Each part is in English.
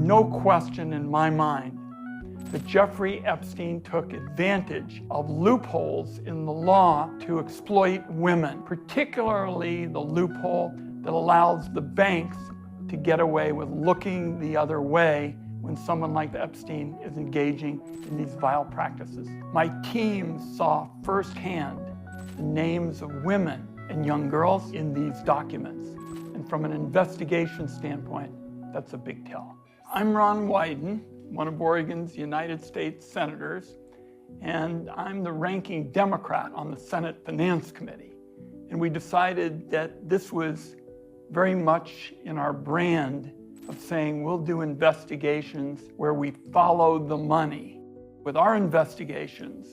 no question in my mind that Jeffrey Epstein took advantage of loopholes in the law to exploit women, particularly the loophole that allows the banks to get away with looking the other way when someone like Epstein is engaging in these vile practices. My team saw firsthand the names of women and young girls in these documents. And from an investigation standpoint, that's a big tell. I'm Ron Wyden, one of Oregon's United States Senators, and I'm the ranking Democrat on the Senate Finance Committee. And we decided that this was very much in our brand of saying we'll do investigations where we follow the money. With our investigations,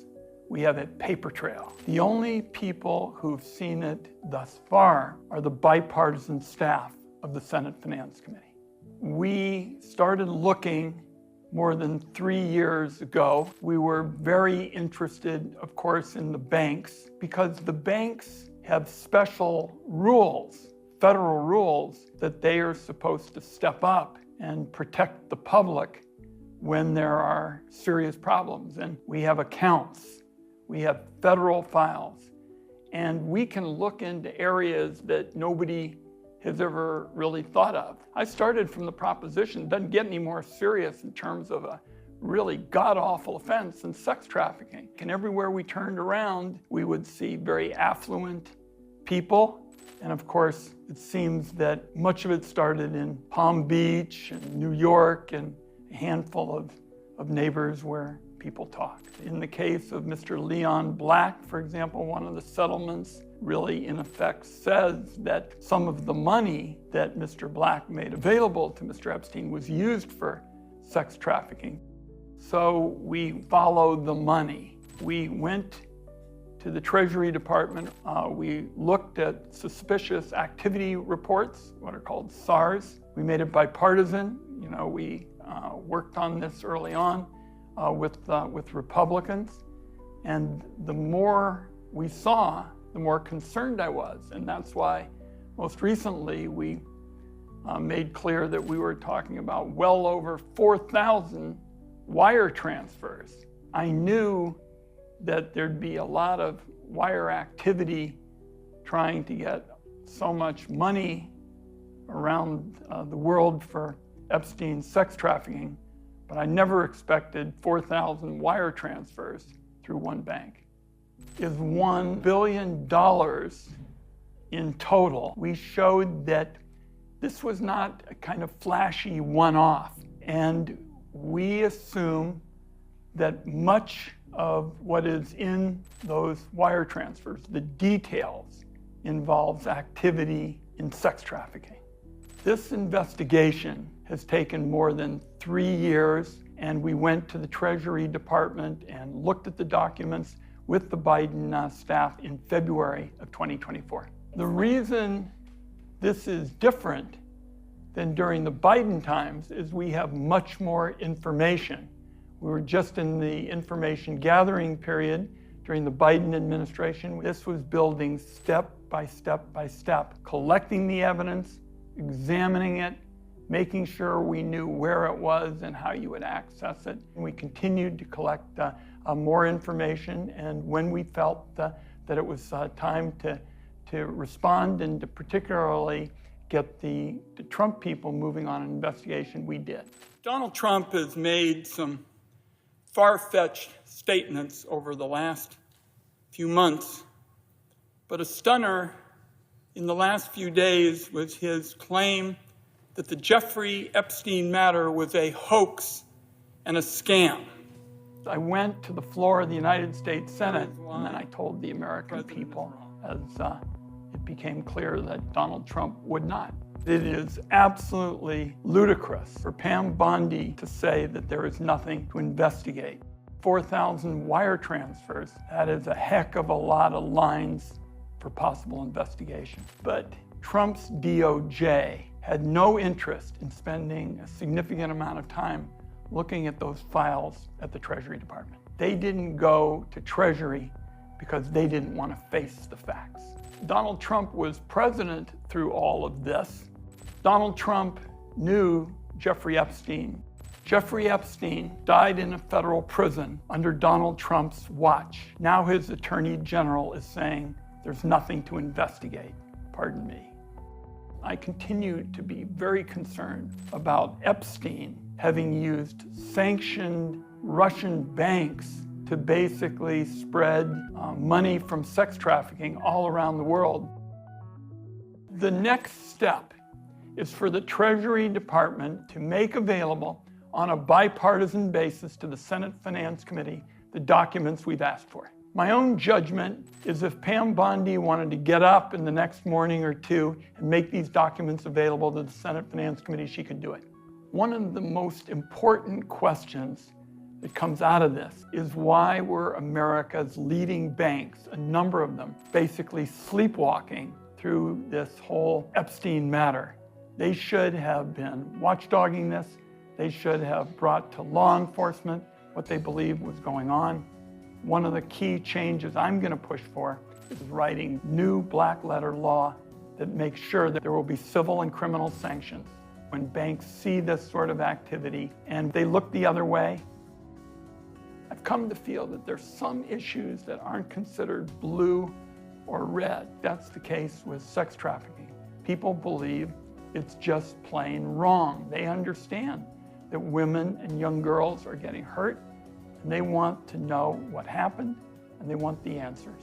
we have a paper trail. The only people who've seen it thus far are the bipartisan staff of the Senate Finance Committee. We started looking more than 3 years ago. We were very interested, of course, in the banks because the banks have special rules, federal rules, that they are supposed to step up and protect the public when there are serious problems. And we have accounts, we have federal files, and we can look into areas that nobody has ever really thought of. I started from the proposition, it doesn't get any more serious in terms of a really god-awful offense than sex trafficking. And everywhere we turned around, we would see very affluent people. And of course, it seems that much of it started in Palm Beach and New York and a handful of neighbors where people talk. In the case of Mr. Leon Black, for example, one of the settlements really in effect says that some of the money that Mr. Black made available to Mr. Epstein was used for sex trafficking. So we followed the money. We went to the Treasury Department. We looked at suspicious activity reports, what are called SARs. We made it bipartisan. You know, we worked on this early on with Republicans. And the more we saw, the more concerned I was. And that's why most recently we made clear that we were talking about well over 4,000 wire transfers. I knew that there'd be a lot of wire activity trying to get so much money around the world for Epstein's sex trafficking, but I never expected 4,000 wire transfers through one bank. Is $1 billion in total. We showed that this was not a kind of flashy one-off, and we assume that much of what is in those wire transfers, the details, involves activity in sex trafficking. This investigation has taken more than 3 years, and we went to the Treasury Department and looked at the documents with the Biden staff in February of 2024. The reason this is different than during the Biden times is we have much more information. We were just in the information gathering period during the Biden administration. This was building step by step by step, collecting the evidence, examining it, making sure we knew where it was and how you would access it. And we continued to collect more information, and when we felt that it was time to respond and to particularly get the Trump people moving on an investigation, we did. Donald Trump has made some far-fetched statements over the last few months, but a stunner in the last few days was his claim that the Jeffrey Epstein matter was a hoax and a scam. I went to the floor of the United States Senate, and then I told the American people as it became clear that Donald Trump would not. It is absolutely ludicrous for Pam Bondi to say that there is nothing to investigate. 4,000 wire transfers, that is a heck of a lot of lines for possible investigation. But Trump's DOJ had no interest in spending a significant amount of time looking at those files at the Treasury Department. They didn't go to Treasury because they didn't want to face the facts. Donald Trump was president through all of this. Donald Trump knew Jeffrey Epstein. Jeffrey Epstein died in a federal prison under Donald Trump's watch. Now his attorney general is saying there's nothing to investigate. Pardon me. I continue to be very concerned about Epstein having used sanctioned Russian banks to basically spread money from sex trafficking all around the world. The next step is for the Treasury Department to make available on a bipartisan basis to the Senate Finance Committee the documents we've asked for. My own judgment is if Pam Bondi wanted to get up in the next morning or two and make these documents available to the Senate Finance Committee, she could do it. One of the most important questions that comes out of this is why were America's leading banks, a number of them, basically sleepwalking through this whole Epstein matter. They should have been watchdogging this. They should have brought to law enforcement what they believed was going on. One of the key changes I'm going to push for is writing new black letter law that makes sure that there will be civil and criminal sanctions when banks see this sort of activity and they look the other way. I've come to feel that there's some issues that aren't considered blue or red. That's the case with sex trafficking. People believe it's just plain wrong. They understand that women and young girls are getting hurt, and they want to know what happened, and they want the answers.